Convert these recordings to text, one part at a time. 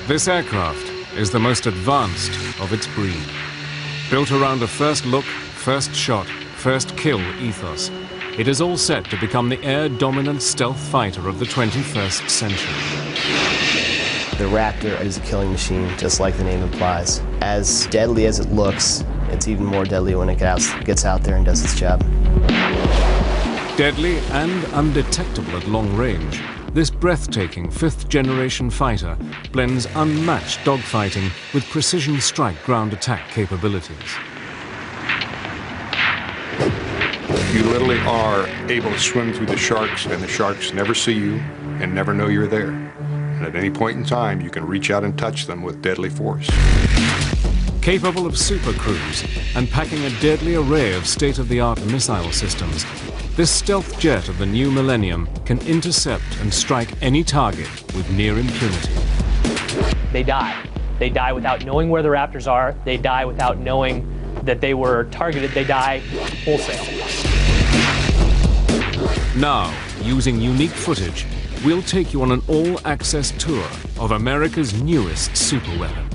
This aircraft is the most advanced of its breed. Built around a first look, first shot, first kill ethos, it is all set to become the air-dominant stealth fighter of the 21st century. The Raptor is a killing machine, just like the name implies. As deadly as it looks, it's even more deadly when it gets out there and does its job. Deadly and undetectable at long range, this breathtaking fifth-generation fighter blends unmatched dogfighting with precision strike ground attack capabilities. You literally are able to swim through the sharks, and the sharks never see you and never know you're there. And at any point in time, you can reach out and touch them with deadly force. Capable of super cruise and packing a deadly array of state-of-the-art missile systems, this stealth jet of the new millennium can intercept and strike any target with near impunity. They die. They die without knowing where the Raptors are. They die without knowing that they were targeted. They die wholesale. Now, using unique footage, we'll take you on an all-access tour of America's newest superweapon,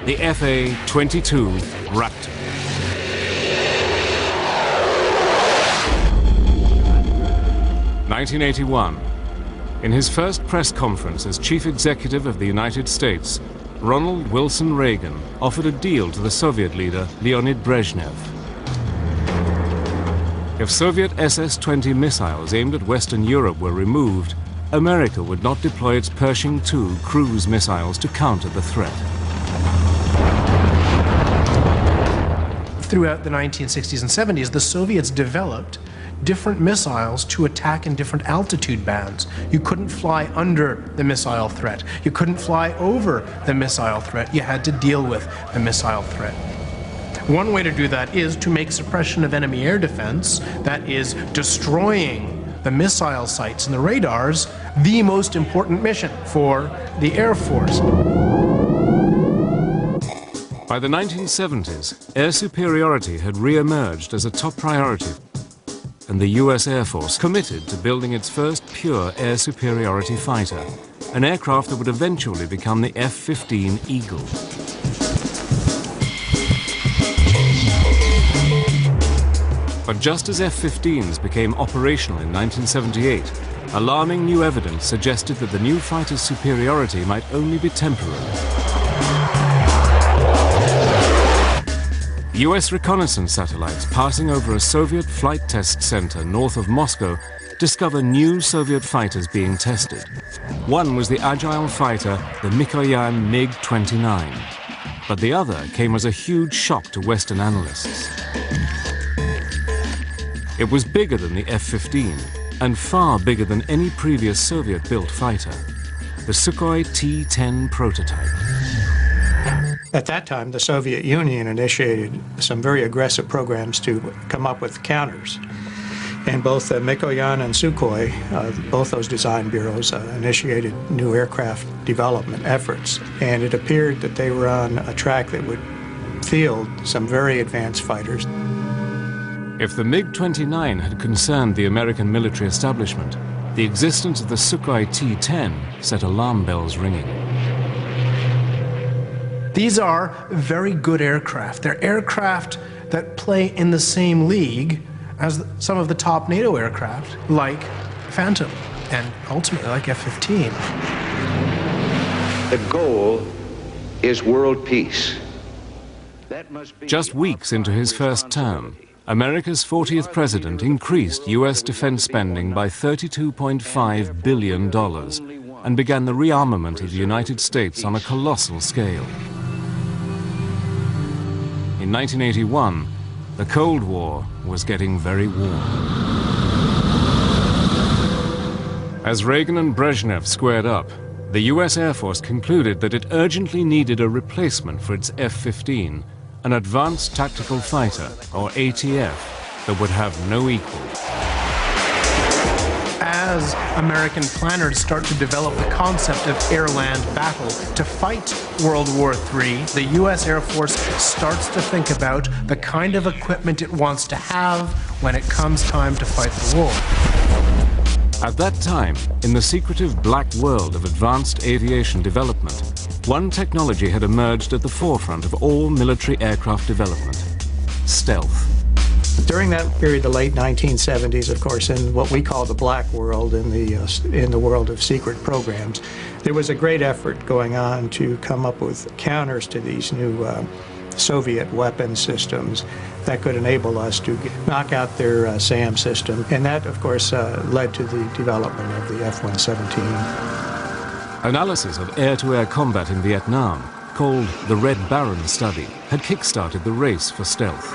the F22A Raptor. (1981). In his first press conference as Chief Executive of the United States, Ronald Wilson Reagan offered a deal to the Soviet leader Leonid Brezhnev. If Soviet SS-20 missiles aimed at Western Europe were removed, America would not deploy its Pershing II cruise missiles to counter the threat. Throughout the 1960s and 70s, the Soviets developed different missiles to attack in different altitude bands. You couldn't fly under the missile threat. You couldn't fly over the missile threat. You had to deal with the missile threat. One way to do that is to make suppression of enemy air defense, that is, destroying the missile sites and the radars, the most important mission for the Air Force. By the 1970s, air superiority had re-emerged as a top priority, and the US Air Force committed to building its first pure air superiority fighter, an aircraft that would eventually become the F-15 Eagle. But just as F-15s became operational in 1978, alarming new evidence suggested that the new fighter's superiority might only be temporary. US reconnaissance satellites passing over a Soviet flight test center north of Moscow discover new Soviet fighters being tested. One was the agile fighter, the Mikoyan MiG-29, but the other came as a huge shock to Western analysts. It was bigger than the F-15 and far bigger than any previous Soviet-built fighter, the Sukhoi T-10 prototype. At that time, the Soviet Union initiated some very aggressive programs to come up with counters. And both Mikoyan and Sukhoi, both those design bureaus, initiated new aircraft development efforts. And it appeared that they were on a track that would field some very advanced fighters. If the MiG-29 had concerned the American military establishment, the existence of the Sukhoi T-10 set alarm bells ringing. These are very good aircraft. They're aircraft that play in the same league as some of the top NATO aircraft, like Phantom, and ultimately like F-15. The goal is world peace. That must be Just weeks into his first term, America's 40th president increased US defense spending by $32.5 billion and began the rearmament of the United States on a colossal scale. In 1981, the Cold War was getting very warm. As Reagan and Brezhnev squared up, the US Air Force concluded that it urgently needed a replacement for its F-15, an advanced tactical fighter, or ATF, that would have no equal. As American planners start to develop the concept of air-land battle to fight World War III, the US Air Force starts to think about the kind of equipment it wants to have when it comes time to fight the war. At that time, in the secretive black world of advanced aviation development, one technology had emerged at the forefront of all military aircraft development: stealth. During that period, the late 1970s, of course, in what we call the black world, in the world of secret programs, there was a great effort going on to come up with counters to these new Soviet weapon systems that could enable us to knock out their SAM system. And that, of course, led to the development of the F-117. Analysis of air-to-air combat in Vietnam, called the Red Baron study, had kick-started the race for stealth.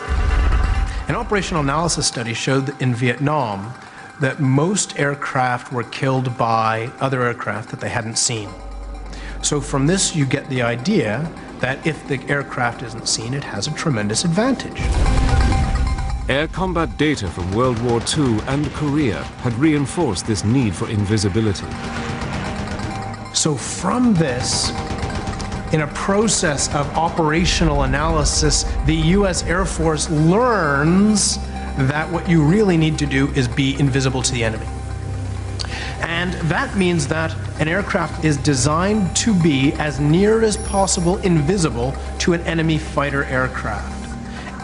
An operational analysis study showed that in Vietnam that most aircraft were killed by other aircraft that they hadn't seen. So from this you get the idea that if the aircraft isn't seen, it has a tremendous advantage. Air combat data from World War II and Korea had reinforced this need for invisibility. So from this, in a process of operational analysis, the US Air Force learns that what you really need to do is be invisible to the enemy. And that means that an aircraft is designed to be as near as possible invisible to an enemy fighter aircraft.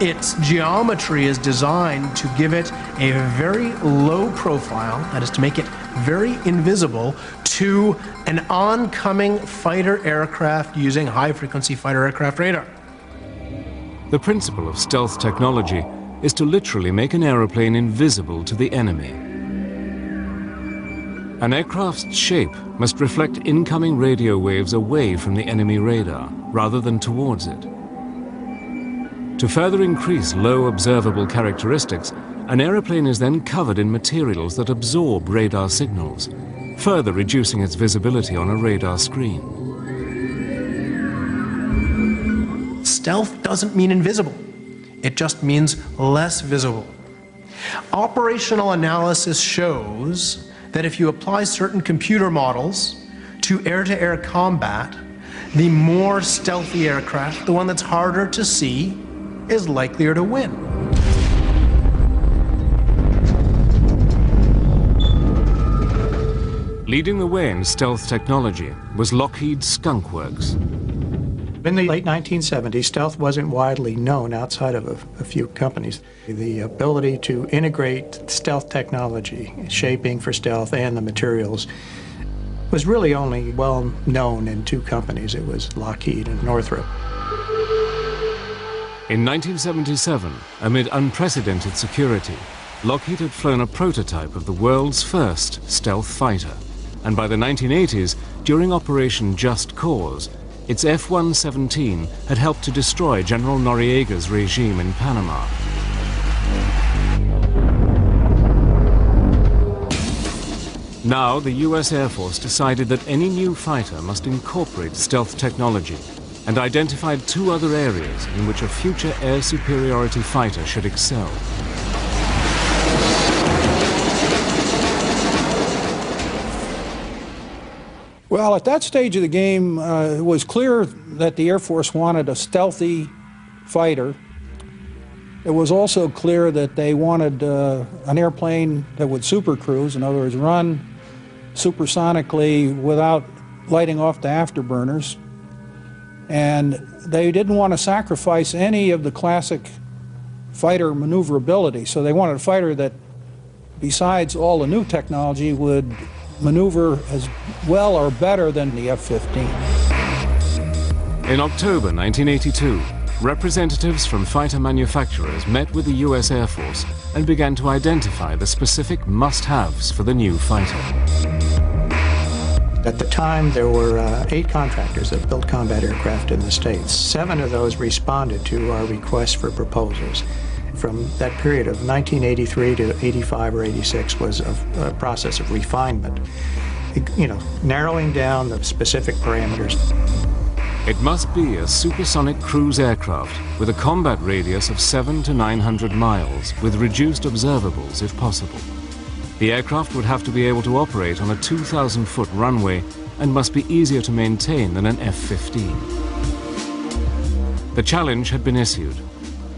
Its geometry is designed to give it a very low profile, that is to make it very invisible to an oncoming fighter aircraft using high-frequency fighter aircraft radar. The principle of stealth technology is to literally make an aeroplane invisible to the enemy. An aircraft's shape must reflect incoming radio waves away from the enemy radar, rather than towards it. To further increase low observable characteristics, an aeroplane is then covered in materials that absorb radar signals, further reducing its visibility on a radar screen. Stealth doesn't mean invisible. It just means less visible. Operational analysis shows that if you apply certain computer models to air-to-air combat, the more stealthy aircraft, the one that's harder to see, is likelier to win. Leading the way in stealth technology was Lockheed's Skunk Works. In the late 1970s, stealth wasn't widely known outside of a few companies. The ability to integrate stealth technology, shaping for stealth, and the materials was really only well known in two companies. It was Lockheed and Northrop. In 1977, amid unprecedented security, Lockheed had flown a prototype of the world's first stealth fighter. And by the 1980s, during Operation Just Cause, its F-117 had helped to destroy General Noriega's regime in Panama. Now, the US Air Force decided that any new fighter must incorporate stealth technology, and identified two other areas in which a future air superiority fighter should excel. Well, at that stage of the game, it was clear that the Air Force wanted a stealthy fighter. It was also clear that they wanted an airplane that would supercruise, in other words, run supersonically without lighting off the afterburners. And they didn't want to sacrifice any of the classic fighter maneuverability. So they wanted a fighter that, besides all the new technology, would maneuver as well or better than the F-15. In October 1982, representatives from fighter manufacturers met with the US Air Force and began to identify the specific must-haves for the new fighter. At the time, there were 8 contractors that built combat aircraft in the States. 7 of those responded to our requests for proposals. From that period of 1983 to 85 or 86 was a process of refinement, narrowing down the specific parameters. It must be a supersonic cruise aircraft with a combat radius of 700 to 900 miles with reduced observables if possible. The aircraft would have to be able to operate on a 2,000-foot runway and must be easier to maintain than an F-15. The challenge had been issued.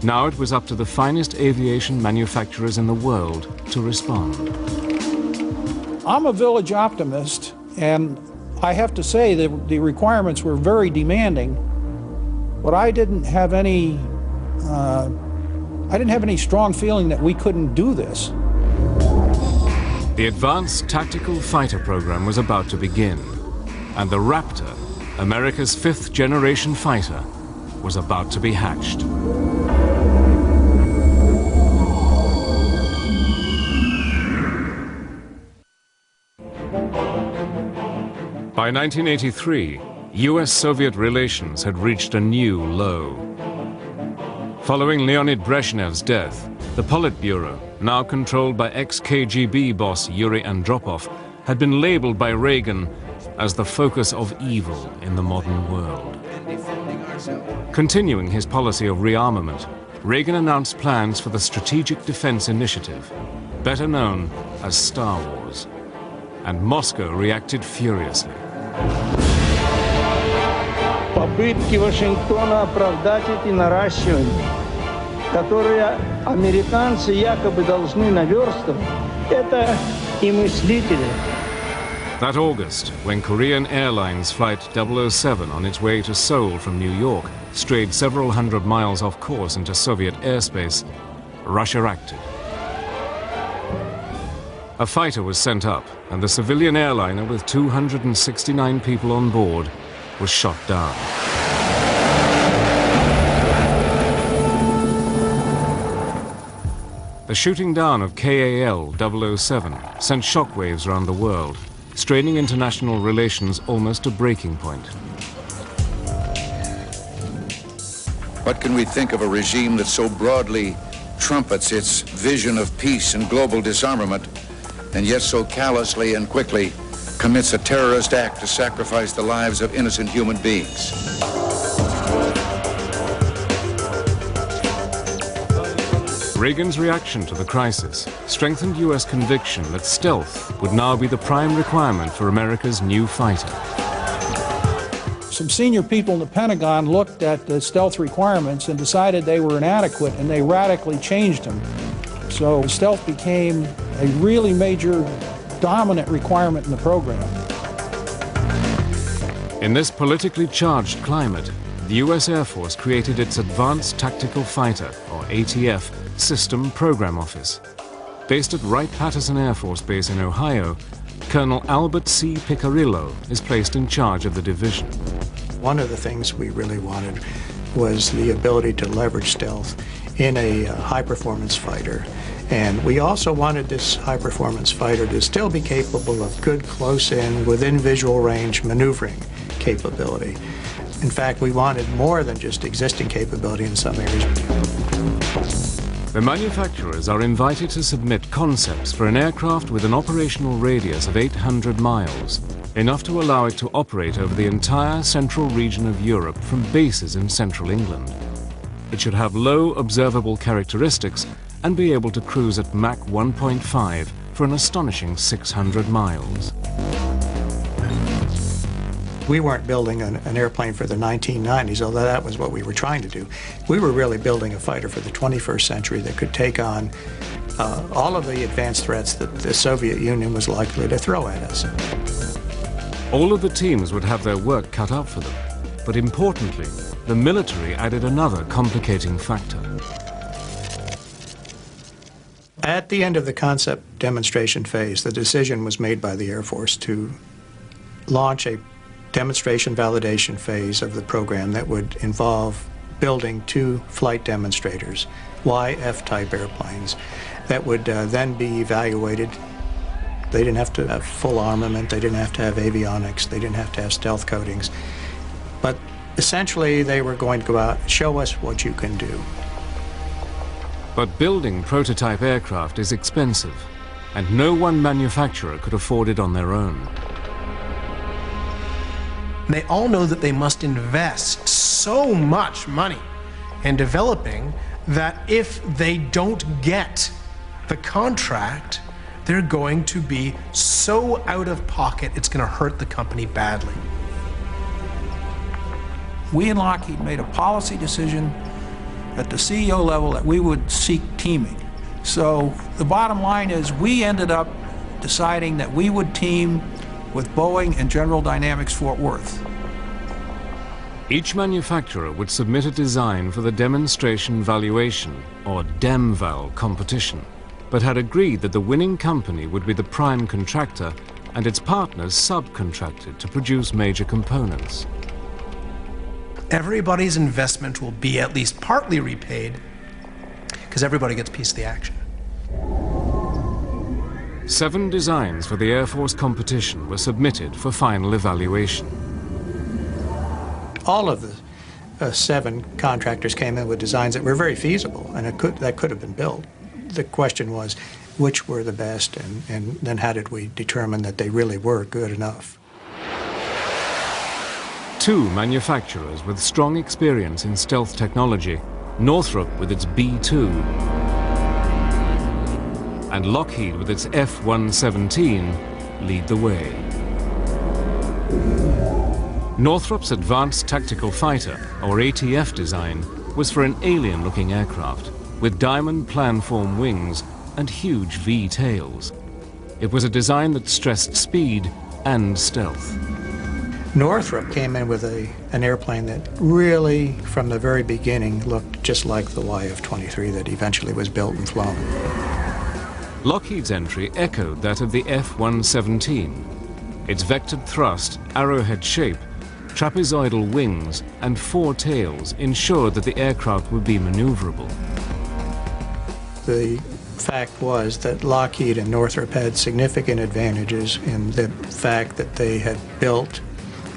Now it was up to the finest aviation manufacturers in the world to respond. I'm a village optimist, and I have to say that the requirements were very demanding, but I didn't have any strong feeling that we couldn't do this. The Advanced Tactical Fighter program was about to begin, and the Raptor, America's fifth-generation fighter, was about to be hatched. By 1983, US-Soviet relations had reached a new low. Following Leonid Brezhnev's death, the Politburo, now controlled by ex-KGB boss Yuri Andropov, had been labeled by Reagan as the focus of evil in the modern world. Continuing his policy of rearmament, Reagan announced plans for the Strategic Defense Initiative, better known as Star Wars, and Moscow reacted furiously. Попытки Вашингтона оправдать эти наращивания, которые американцы якобы должны наверстывать, это и мыслители. That August, when Korean Airlines Flight 007 on its way to Seoul from New York strayed several hundred miles off course into Soviet airspace, Russia acted. A fighter was sent up, and the civilian airliner with 269 people on board was shot down. The shooting down of KAL 007 sent shockwaves around the world, straining international relations almost to breaking point. What can we think of a regime that so broadly trumpets its vision of peace and global disarmament, and yet so callously and quickly commits a terrorist act to sacrifice the lives of innocent human beings? Reagan's reaction to the crisis strengthened US conviction that stealth would now be the prime requirement for America's new fighter. Some senior people in the Pentagon looked at the stealth requirements and decided they were inadequate, and they radically changed them. So stealth became a really major, dominant requirement in the program. In this politically charged climate, the US Air Force created its Advanced Tactical Fighter, or ATF, System Program Office. Based at Wright-Patterson Air Force Base in Ohio, Colonel Albert C. Picarillo is placed in charge of the division. One of the things we really wanted was the ability to leverage stealth in a high-performance fighter. And we also wanted this high-performance fighter to still be capable of good close-in, within visual range maneuvering capability. In fact, we wanted more than just existing capability in some areas. The manufacturers are invited to submit concepts for an aircraft with an operational radius of 800 miles, enough to allow it to operate over the entire central region of Europe from bases in central England. It should have low observable characteristics and be able to cruise at Mach 1.5 for an astonishing 600 miles. We weren't building an airplane for the 1990s, although that was what we were trying to do. We were really building a fighter for the 21st century that could take on all of the advanced threats that the Soviet Union was likely to throw at us. All of the teams would have their work cut out for them, but importantly, the military added another complicating factor. At the end of the concept demonstration phase, the decision was made by the Air Force to launch a demonstration validation phase of the program that would involve building 2 flight demonstrators, YF-type airplanes, that would then be evaluated. They didn't have to have full armament, they didn't have to have avionics, they didn't have to have stealth coatings, but essentially they were going to go out and show us what you can do. But building prototype aircraft is expensive, and no one manufacturer could afford it on their own. They all know that they must invest so much money in developing that if they don't get the contract, they're going to be so out of pocket, it's going to hurt the company badly. We in Lockheed made a policy decision at the CEO level that we would seek teaming. So the bottom line is we ended up deciding that we would team with Boeing and General Dynamics Fort Worth. Each manufacturer would submit a design for the Demonstration Valuation, or DEMVAL, competition, but had agreed that the winning company would be the prime contractor and its partners subcontracted to produce major components. Everybody's investment will be at least partly repaid because everybody gets a piece of the action. 7 designs for the Air Force competition were submitted for final evaluation. All of the 7 contractors came in with designs that were very feasible, and that could have been built. The question was, which were the best, and then how did we determine that they really were good enough? 2 manufacturers with strong experience in stealth technology, Northrop with its B-2 and Lockheed with its F-117, lead the way. Northrop's Advanced Tactical Fighter, or ATF design, was for an alien-looking aircraft with diamond planform wings and huge V-tails. It was a design that stressed speed and stealth. Northrop came in with an airplane that really, from the very beginning, looked just like the YF-23 that eventually was built and flown. Lockheed's entry echoed that of the F-117. Its vectored thrust, arrowhead shape, trapezoidal wings, and 4 tails ensured that the aircraft would be maneuverable. The fact was that Lockheed and Northrop had significant advantages in the fact that they had built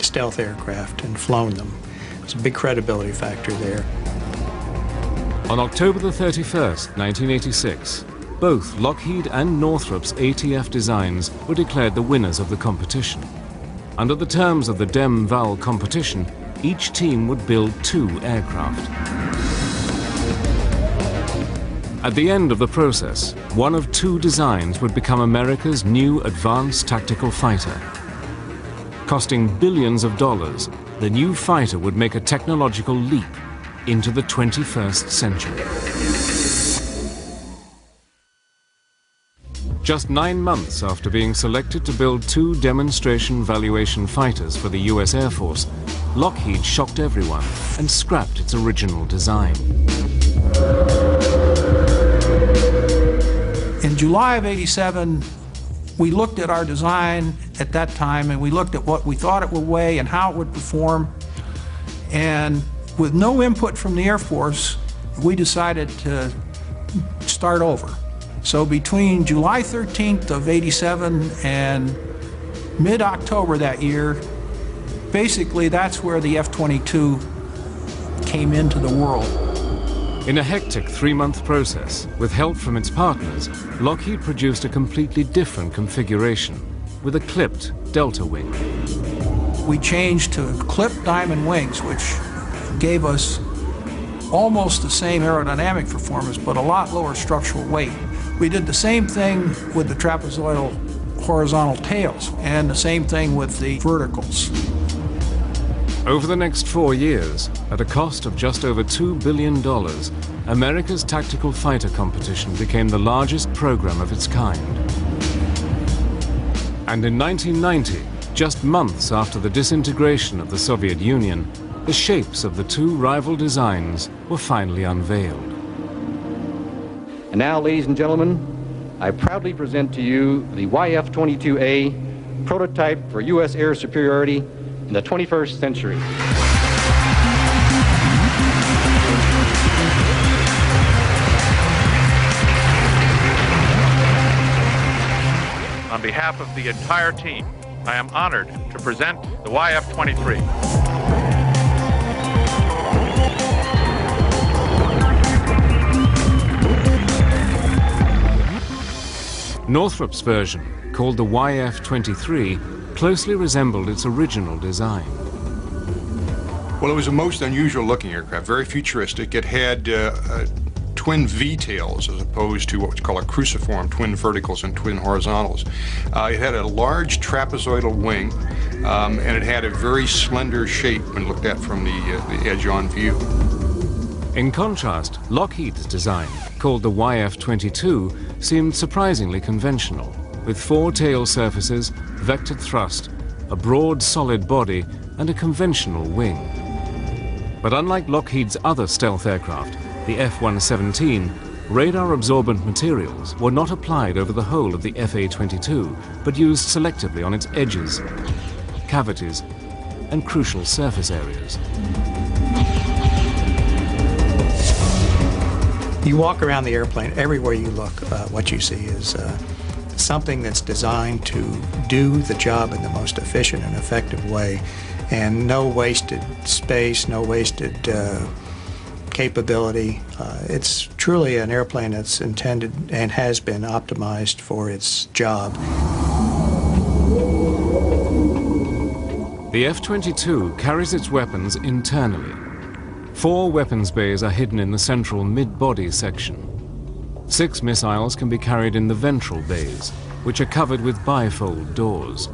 stealth aircraft and flown them. There's a big credibility factor there. On October the 31st, 1986, both Lockheed and Northrop's ATF designs were declared the winners of the competition. Under the terms of the DEM-VAL competition, each team would build 2 aircraft. At the end of the process, one of 2 designs would become America's new advanced tactical fighter. Costing billions of dollars, the new fighter would make a technological leap into the 21st century. Just 9 months after being selected to build 2 demonstration valuation fighters for the US Air Force, Lockheed shocked everyone and scrapped its original design. In July of '87, we looked at our design at that time, and we looked at what we thought it would weigh and how it would perform. And with no input from the Air Force, we decided to start over. So between July 13th of '87 and mid-October that year, basically that's where the F-22 came into the world. In a hectic 3-month process, with help from its partners, Lockheed produced a completely different configuration with a clipped delta wing. We changed to clipped diamond wings, which gave us almost the same aerodynamic performance, but a lot lower structural weight. We did the same thing with the trapezoidal horizontal tails, and the same thing with the verticals. Over the next 4 years, at a cost of just over $2 billion, America's tactical fighter competition became the largest program of its kind. And in 1990, just months after the disintegration of the Soviet Union, the shapes of the 2 rival designs were finally unveiled. And now, ladies and gentlemen, I proudly present to you the YF-22A prototype for U.S. air superiority in the 21st century. On behalf of the entire team, I am honored to present the YF-23. Northrop's version, called the YF-23, closely resembled its original design. Well, it was a most unusual looking aircraft, very futuristic. It had twin V-tails as opposed to what we call a cruciform, twin verticals and twin horizontals. It had a large trapezoidal wing, and it had a very slender shape when looked at from the edge-on view. In contrast, Lockheed's design, called the YF-22, seemed surprisingly conventional, with 4 tail surfaces, vectored thrust, a broad solid body and a conventional wing. But unlike Lockheed's other stealth aircraft, the F-117, radar-absorbent materials were not applied over the whole of the FA-22, but used selectively on its edges, cavities, and crucial surface areas. You walk around the airplane, everywhere you look, what you see is something that's designed to do the job in the most efficient and effective way, and no wasted space, no wasted capability. It's truly an airplane that's intended and has been optimized for its job. The F-22 carries its weapons internally. 4 weapons bays are hidden in the central mid-body section. 6 missiles can be carried in the ventral bays, which are covered with bifold doors.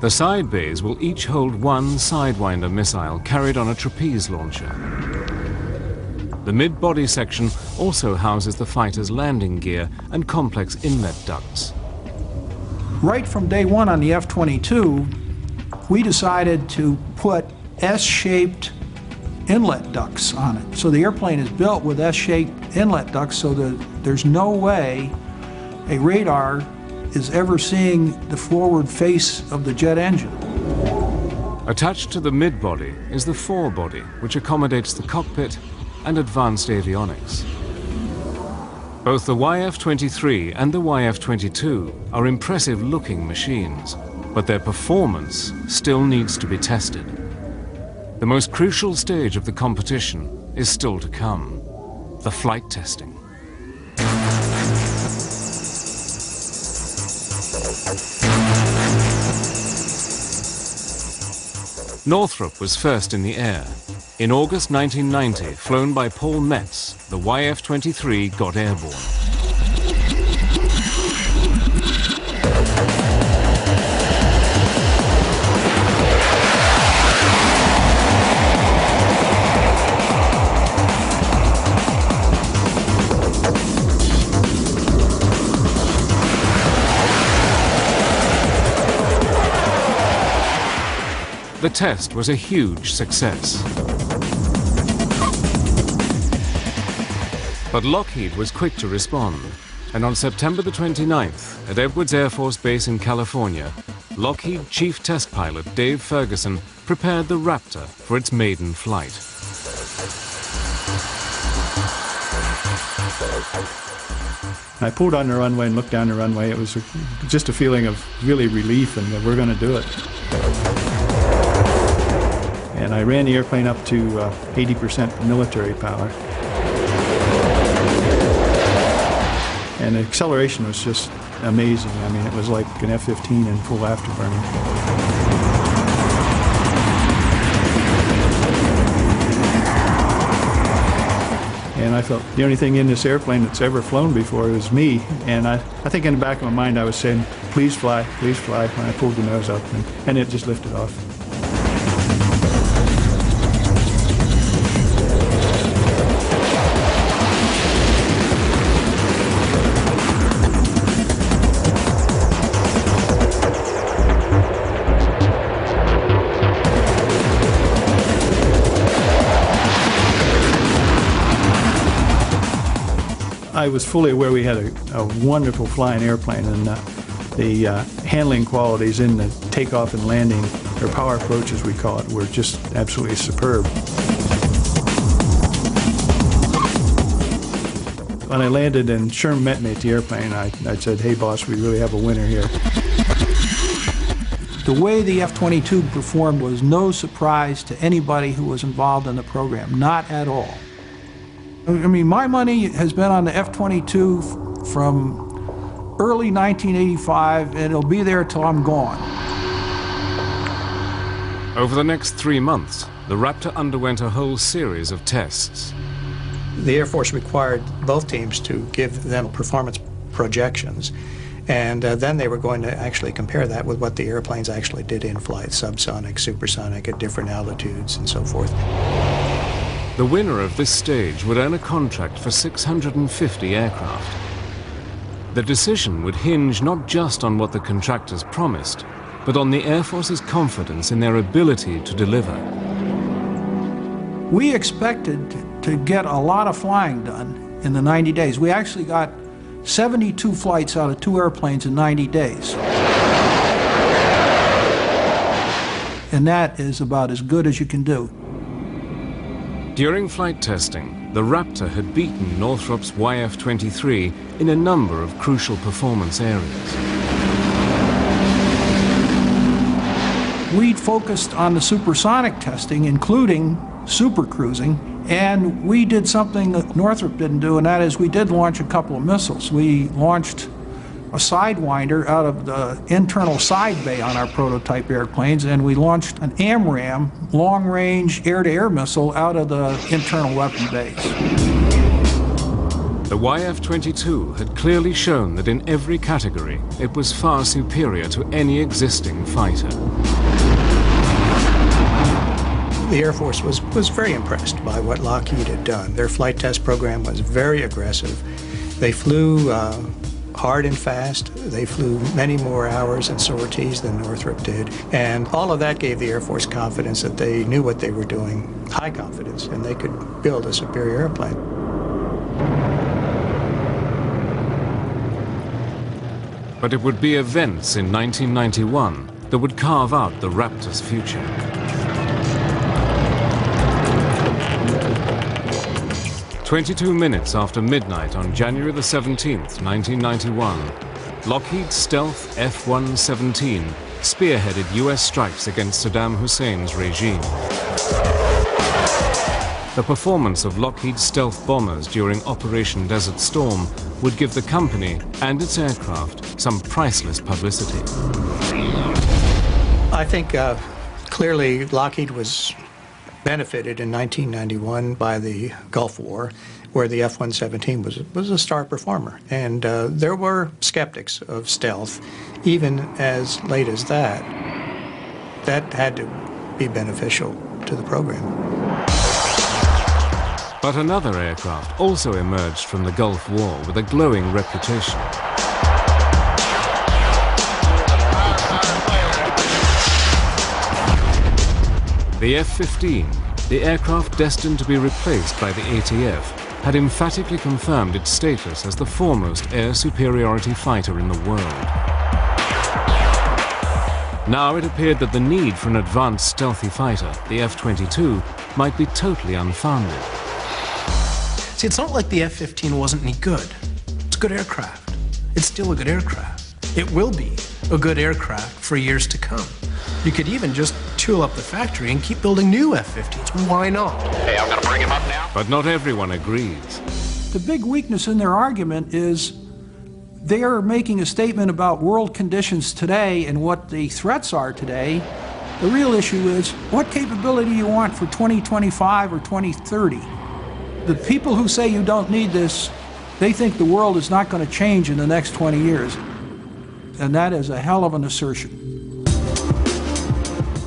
The side bays will each hold 1 Sidewinder missile carried on a trapeze launcher. The mid-body section also houses the fighter's landing gear and complex inlet ducts. Right from day one on the F-22, we decided to put S-shaped inlet ducts on it. So the airplane is built with S-shaped inlet ducts so that there's no way a radar is ever seeing the forward face of the jet engine. Attached to the mid-body is the forebody, which accommodates the cockpit and advanced avionics. Both the YF-23 and the YF-22 are impressive-looking machines, but their performance still needs to be tested. The most crucial stage of the competition is still to come, the flight testing. Northrop was first in the air. In August 1990, flown by Paul Metz, the YF-23 got airborne. The test was a huge success. But Lockheed was quick to respond, and on September the 29th, at Edwards Air Force Base in California, Lockheed Chief Test Pilot Dave Ferguson prepared the Raptor for its maiden flight. I pulled on the runway and looked down the runway. It was just a feeling of really relief and that we're going to do it. And I ran the airplane up to 80% military power. And the acceleration was just amazing. I mean, it was like an F-15 in full afterburning. And I felt the only thing in this airplane that's ever flown before was me. And I think in the back of my mind I was saying, please fly, when I pulled the nose up, and it just lifted off. I was fully aware we had a wonderful flying airplane, and the handling qualities in the takeoff and landing, or power approach as we call it, were just absolutely superb. When I landed and Sherm met me at the airplane, I said, hey boss, we really have a winner here. The way the F-22 performed was no surprise to anybody who was involved in the program, not at all. I mean, my money has been on the F-22 from early 1985, and it'll be there till I'm gone. Over the next 3 months, the Raptor underwent a whole series of tests. The Air Force required both teams to give them performance projections, and then they were going to actually compare that with what the airplanes actually did in flight, subsonic, supersonic, at different altitudes, and so forth. The winner of this stage would earn a contract for 650 aircraft. The decision would hinge not just on what the contractors promised, but on the Air Force's confidence in their ability to deliver. We expected to get a lot of flying done in the 90 days. We actually got 72 flights out of 2 airplanes in 90 days. And that is about as good as you can do. During flight testing, the Raptor had beaten Northrop's YF-23 in a number of crucial performance areas. We focused on the supersonic testing, including supercruising, and we did something that Northrop didn't do, and that is we did launch a couple of missiles. We launched a Sidewinder out of the internal side bay on our prototype airplanes, and we launched an AMRAAM, long-range air-to-air missile, out of the internal weapon bays. The YF-22 had clearly shown that in every category it was far superior to any existing fighter. The Air Force was very impressed by what Lockheed had done. Their flight test program was very aggressive. They flew hard and fast. They flew many more hours and sorties than Northrop did. And all of that gave the Air Force confidence that they knew what they were doing, high confidence, and they could build a superior airplane. But it would be events in 1991 that would carve out the Raptor's future. "22 minutes after midnight on January the 17th, 1991, Lockheed's stealth F-117 spearheaded US strikes against Saddam Hussein's regime. The performance of Lockheed's stealth bombers during Operation Desert Storm would give the company and its aircraft some priceless publicity. I think clearly Lockheed was benefited in 1991 by the Gulf War, where the F-117 was a star performer. And there were skeptics of stealth, even as late as that. That had to be beneficial to the program. But another aircraft also emerged from the Gulf War with a glowing reputation. The F-15, the aircraft destined to be replaced by the ATF, had emphatically confirmed its status as the foremost air superiority fighter in the world. Now it appeared that the need for an advanced stealthy fighter, the F-22, might be totally unfounded. See, it's not like the F-15 wasn't any good. It's a good aircraft. It's still a good aircraft. It will be a good aircraft for years to come. You could even just tool up the factory and keep building new F-15s. Why not? Hey, I'm gonna bring him up now. But not everyone agrees. The big weakness in their argument is they are making a statement about world conditions today and what the threats are today. The real issue is what capability you want for 2025 or 2030. The people who say you don't need this, they think the world is not going to change in the next 20 years. And that is a hell of an assertion.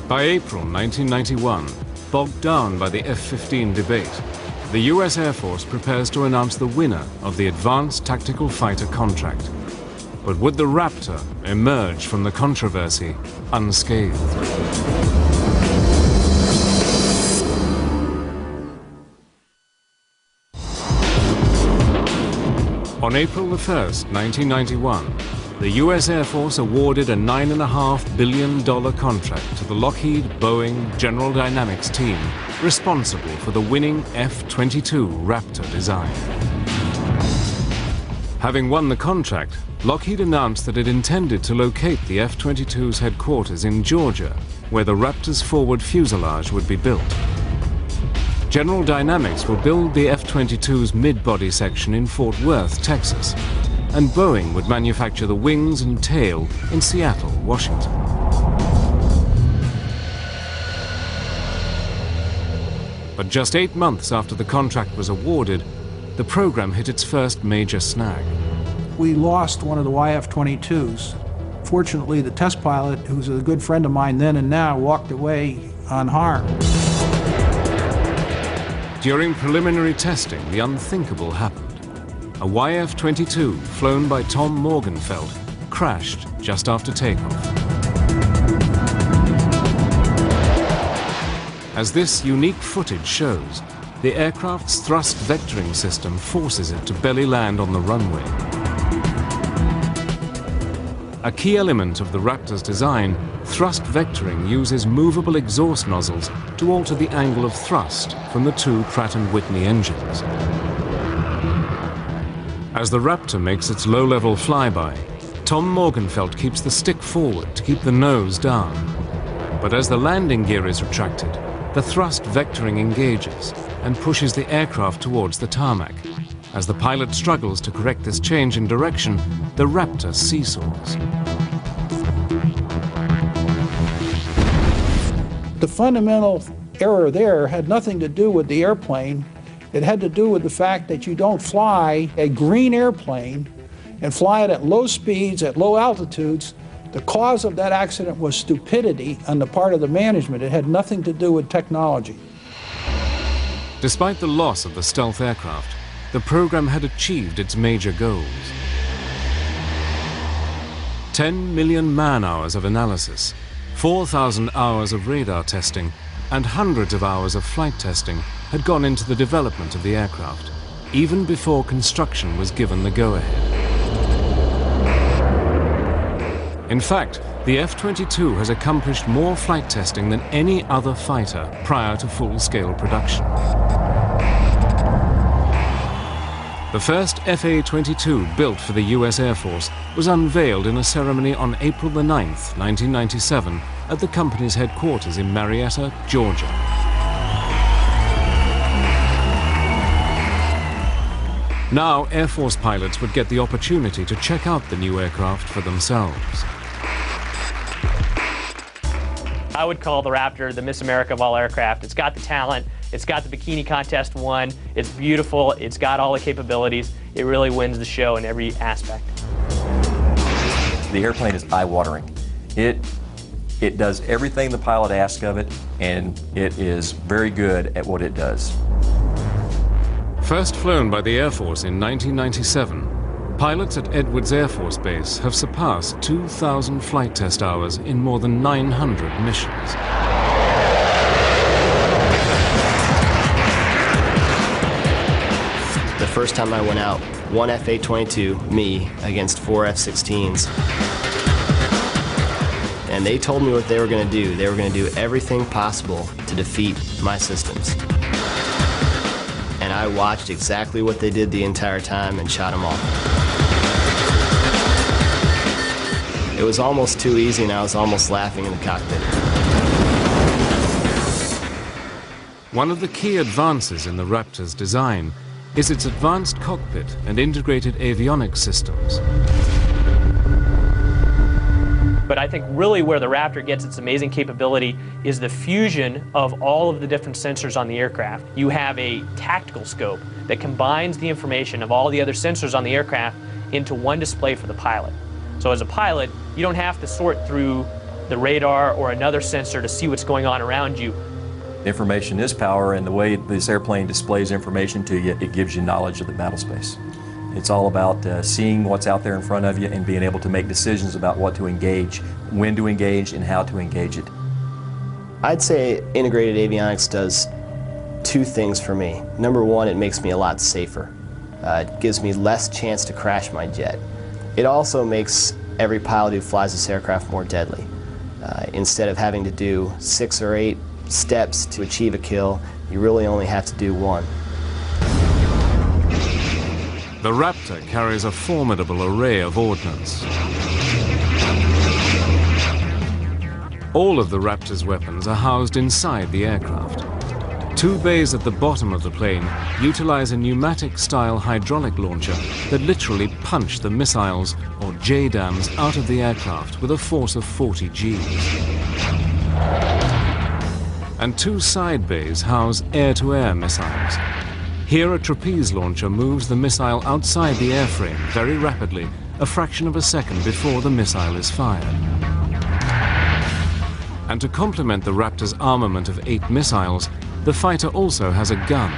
By April 1991, bogged down by the F-15 debate, the US Air Force prepares to announce the winner of the Advanced Tactical Fighter contract. But would the Raptor emerge from the controversy unscathed? On April the 1st, 1991, the US Air Force awarded a $9.5 billion contract to the Lockheed, Boeing, General Dynamics team responsible for the winning F-22 Raptor design. Having won the contract, Lockheed announced that it intended to locate the F-22's headquarters in Georgia, where the Raptor's forward fuselage would be built. General Dynamics will build the F-22's mid-body section in Fort Worth, Texas, and Boeing would manufacture the wings and tail in Seattle, Washington. But just 8 months after the contract was awarded, the program hit its first major snag. We lost one of the YF-22s. Fortunately, the test pilot, who's a good friend of mine then and now, walked away unharmed. During preliminary testing, the unthinkable happened. a YF-22 flown by Tom Morgenfeld crashed just after takeoff. As this unique footage shows, the aircraft's thrust vectoring system forces it to belly land on the runway. A key element of the Raptor's design, thrust vectoring uses movable exhaust nozzles to alter the angle of thrust from the two Pratt & Whitney engines. As the Raptor makes its low-level flyby, Tom Morgenfeld keeps the stick forward to keep the nose down. But as the landing gear is retracted, the thrust vectoring engages and pushes the aircraft towards the tarmac. As the pilot struggles to correct this change in direction, the Raptor seesaws. The fundamental error there had nothing to do with the airplane. It had to do with the fact that you don't fly a green airplane and fly it at low speeds, at low altitudes. The cause of that accident was stupidity on the part of the management. It had nothing to do with technology. Despite the loss of the stealth aircraft, the program had achieved its major goals. 10 million man-hours of analysis, 4,000 hours of radar testing, and hundreds of hours of flight testing had gone into the development of the aircraft, even before construction was given the go-ahead. In fact, the F-22 has accomplished more flight testing than any other fighter prior to full-scale production. The first FA-22 built for the US Air Force was unveiled in a ceremony on April the 9th, 1997, at the company's headquarters in Marietta, Georgia. Now, Air Force pilots would get the opportunity to check out the new aircraft for themselves. I would call the Raptor the Miss America of all aircraft. It's got the talent, it's got the bikini contest won, it's beautiful, it's got all the capabilities. It really wins the show in every aspect. The airplane is eye-watering. It does everything the pilot asks of it, and it is very good at what it does. First flown by the Air Force in 1997, pilots at Edwards Air Force Base have surpassed 2,000 flight test hours in more than 900 missions. The first time I went out, one F-22, me, against four F-16s. And they told me what they were going to do. They were going to do everything possible to defeat my systems. And I watched exactly what they did the entire time and shot them all. It was almost too easy, and I was almost laughing in the cockpit. One of the key advances in the Raptor's design is its advanced cockpit and integrated avionics systems. But I think really where the Raptor gets its amazing capability is the fusion of all of the different sensors on the aircraft. You have a tactical scope that combines the information of all the other sensors on the aircraft into one display for the pilot. So as a pilot, you don't have to sort through the radar or another sensor to see what's going on around you. Information is power, and the way this airplane displays information to you, it gives you knowledge of the battle space. It's all about seeing what's out there in front of you and being able to make decisions about what to engage, when to engage, and how to engage it. I'd say integrated avionics does two things for me. Number one, it makes me a lot safer. It gives me less chance to crash my jet. It also makes every pilot who flies this aircraft more deadly. Instead of having to do 6 or 8 steps to achieve a kill, you really only have to do one. The Raptor carries a formidable array of ordnance. All of the Raptor's weapons are housed inside the aircraft. 2 bays at the bottom of the plane utilize a pneumatic-style hydraulic launcher that literally punch the missiles, or JDAMs, out of the aircraft with a force of 40 Gs. And 2 side bays house air-to-air missiles. Here, a trapeze launcher moves the missile outside the airframe very rapidly, a fraction of a second before the missile is fired. And to complement the Raptor's armament of 8 missiles, the fighter also has a gun.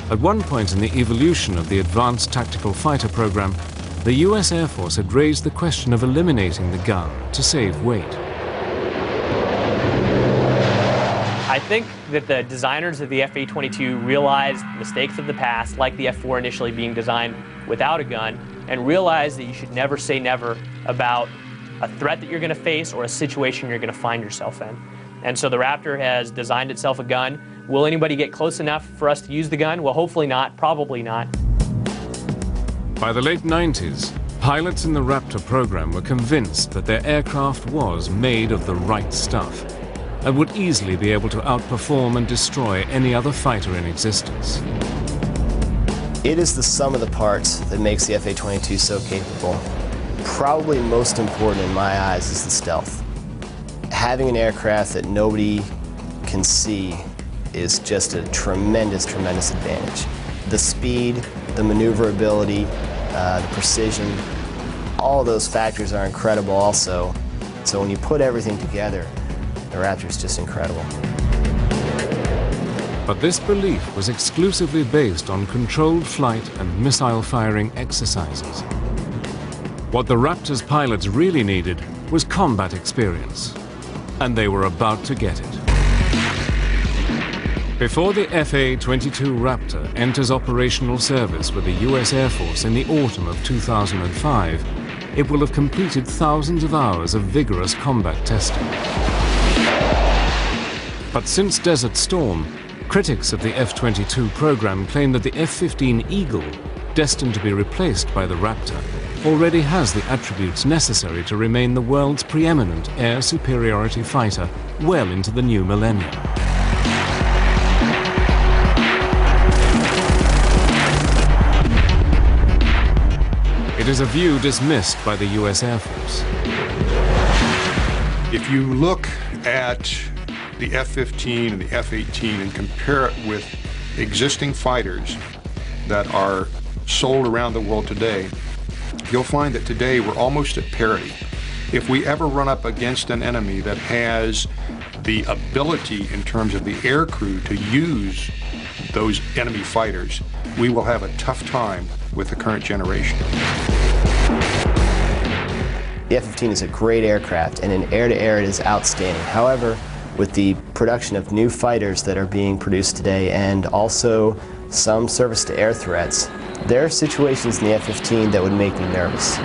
At one point in the evolution of the Advanced Tactical Fighter program, the US Air Force had raised the question of eliminating the gun to save weight. I think that the designers of the F-22 realized mistakes of the past, like the F-4 initially being designed without a gun, and realized that you should never say never about a threat that you're going to face or a situation you're going to find yourself in. And so the Raptor has designed itself a gun. Will anybody get close enough for us to use the gun? Well, hopefully not, probably not. By the late 90s, pilots in the Raptor program were convinced that their aircraft was made of the right stuff and would easily be able to outperform and destroy any other fighter in existence. It is the sum of the parts that makes the F-22 so capable. Probably most important in my eyes is the stealth. Having an aircraft that nobody can see is just a tremendous, tremendous advantage. The speed, the maneuverability, the precision, all those factors are incredible also. So when you put everything together, the Raptor is just incredible. But this belief was exclusively based on controlled flight and missile firing exercises. What the Raptor's pilots really needed was combat experience, and they were about to get it. Before the FA-22 Raptor enters operational service with the US Air Force in the autumn of 2005, it will have completed thousands of hours of vigorous combat testing. But since Desert Storm, critics of the F-22 program claim that the F-15 Eagle, destined to be replaced by the Raptor, already has the attributes necessary to remain the world's preeminent air superiority fighter well into the new millennium. It is a view dismissed by the US Air Force. If you look at the F-15 and the F-18 and compare it with existing fighters that are sold around the world today, you'll find that today we're almost at parity. If we ever run up against an enemy that has the ability in terms of the air crew to use those enemy fighters, we will have a tough time with the current generation. The F-15 is a great aircraft, and in air-to-air it is outstanding. However, with the production of new fighters that are being produced today and also some surface-to-air threats, there are situations in the F-15 that would make me nervous.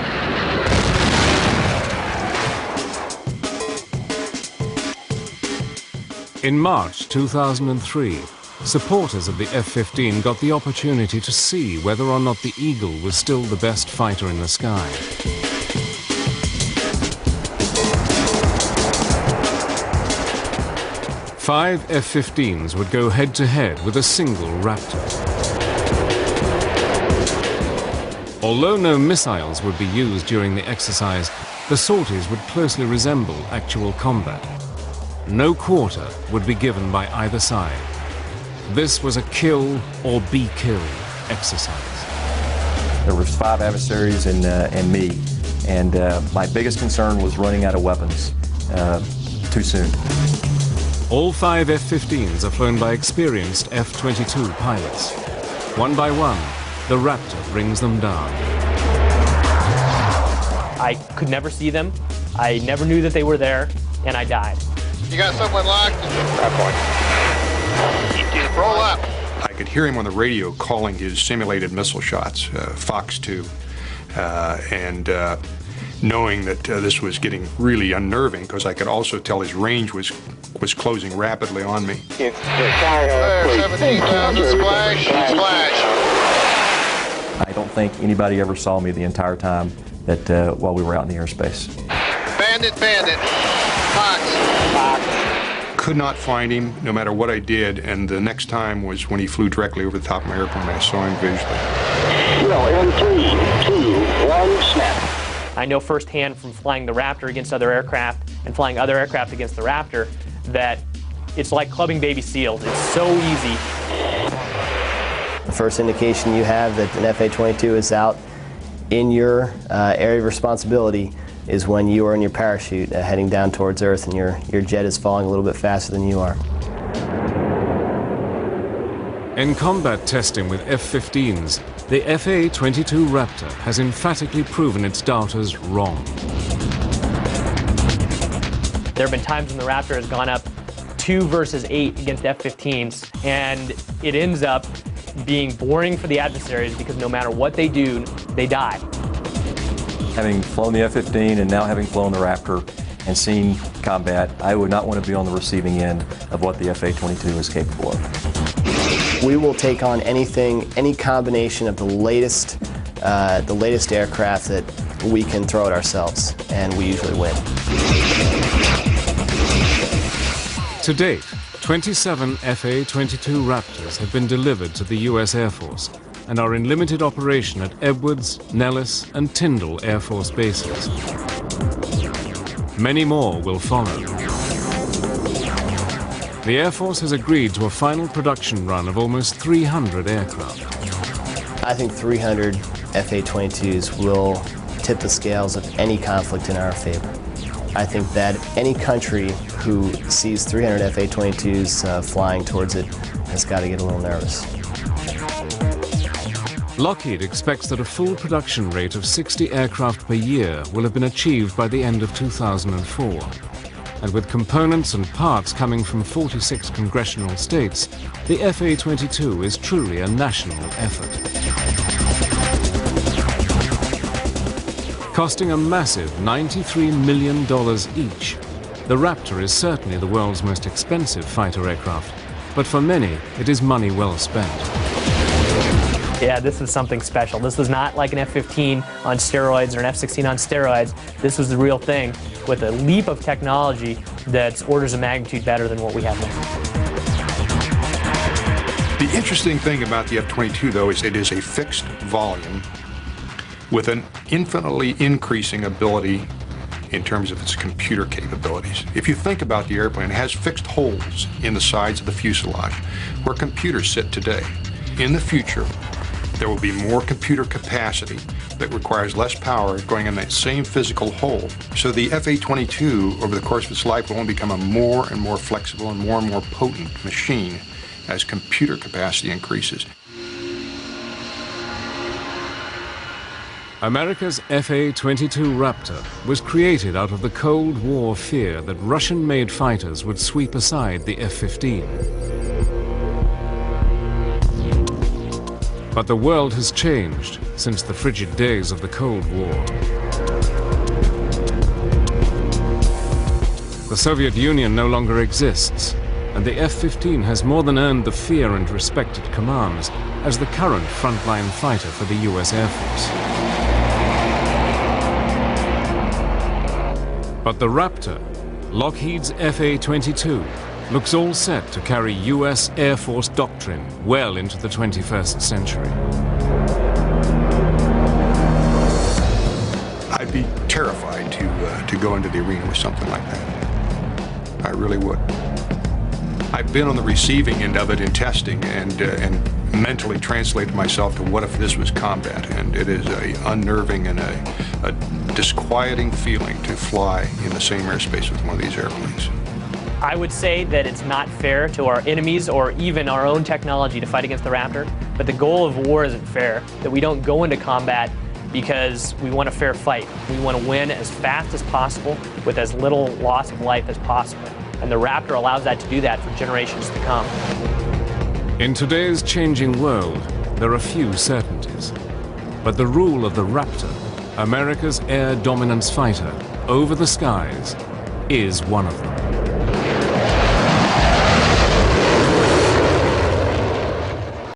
In March 2003, supporters of the F-15 got the opportunity to see whether or not the Eagle was still the best fighter in the sky. Five F-15s would go head-to-head with a single Raptor. Although no missiles would be used during the exercise, the sorties would closely resemble actual combat. No quarter would be given by either side. This was a kill or be killed exercise. There was 5 adversaries and me, and my biggest concern was running out of weapons too soon. All 5 F-15s are flown by experienced F-22 pilots. One by one, the Raptor brings them down. I could never see them. I never knew that they were there, and I died. You got someone locked? Roll up. I could hear him on the radio calling his simulated missile shots, Fox 2, and knowing that this was getting really unnerving because I could also tell his range was closing rapidly on me. There, 17,000, splash, splash. I don't think anybody ever saw me the entire time that while we were out in the airspace. Bandit, bandit. Fox. Could not find him no matter what I did, and the next time was when he flew directly over the top of my airplane. I saw him visually. Well, in 3, 2, 1, snap. I know firsthand from flying the Raptor against other aircraft and flying other aircraft against the Raptor that it's like clubbing baby seals. It's so easy. The first indication you have that an F-22 is out in your area of responsibility is when you are in your parachute heading down towards Earth and your jet is falling a little bit faster than you are. In combat testing with F-15s, the FA-22 Raptor has emphatically proven its doubters wrong. There have been times when the Raptor has gone up 2 versus 8 against F-15s, and it ends up being boring for the adversaries because no matter what they do, they die. Having flown the F-15 and now having flown the Raptor and seen combat, I would not want to be on the receiving end of what the FA-22 is capable of. We will take on anything, any combination of the latest aircraft that we can throw at ourselves, and we usually win. To date, 27 FA-22 Raptors have been delivered to the U.S. Air Force and are in limited operation at Edwards, Nellis, and Tyndall Air Force bases. Many more will follow. The Air Force has agreed to a final production run of almost 300 aircraft. I think 300 FA-22s will tip the scales of any conflict in our favor. I think that any country who sees 300 FA-22s flying towards it has got to get a little nervous. Lockheed expects that a full production rate of 60 aircraft per year will have been achieved by the end of 2004. And with components and parts coming from 46 congressional states, the FA-22 is truly a national effort. Costing a massive $93 million each, the Raptor is certainly the world's most expensive fighter aircraft, but for many, it is money well spent. Yeah, this was something special. This was not like an F-15 on steroids or an F-16 on steroids. This was the real thing with a leap of technology that's orders of magnitude better than what we have now. The interesting thing about the F-22, though, is it is a fixed volume with an infinitely increasing ability in terms of its computer capabilities. If you think about the airplane, it has fixed holes in the sides of the fuselage where computers sit today. In the future, there will be more computer capacity that requires less power going in that same physical hole. So the FA-22, over the course of its life, will only become a more and more flexible and more potent machine as computer capacity increases. America's FA-22 Raptor was created out of the Cold War fear that Russian-made fighters would sweep aside the F-15. But the world has changed since the frigid days of the Cold War. The Soviet Union no longer exists, and the F-15 has more than earned the fear and respect it commands as the current frontline fighter for the U.S. Air Force. But the Raptor, Lockheed's FA-22, looks all set to carry U.S. Air Force doctrine well into the 21st century. I'd be terrified to go into the arena with something like that. I really would. I've been on the receiving end of it in testing and mentally translated myself to what if this was combat, and it is a unnerving and a disquieting feeling to fly in the same airspace with one of these airplanes. I would say that it's not fair to our enemies or even our own technology to fight against the Raptor, but the goal of war isn't fair, that we don't go into combat because we want a fair fight. We want to win as fast as possible with as little loss of life as possible. And the Raptor allows that to do that for generations to come. In today's changing world, there are few certainties. But the rule of the Raptor, America's air dominance fighter, over the skies, is one of them.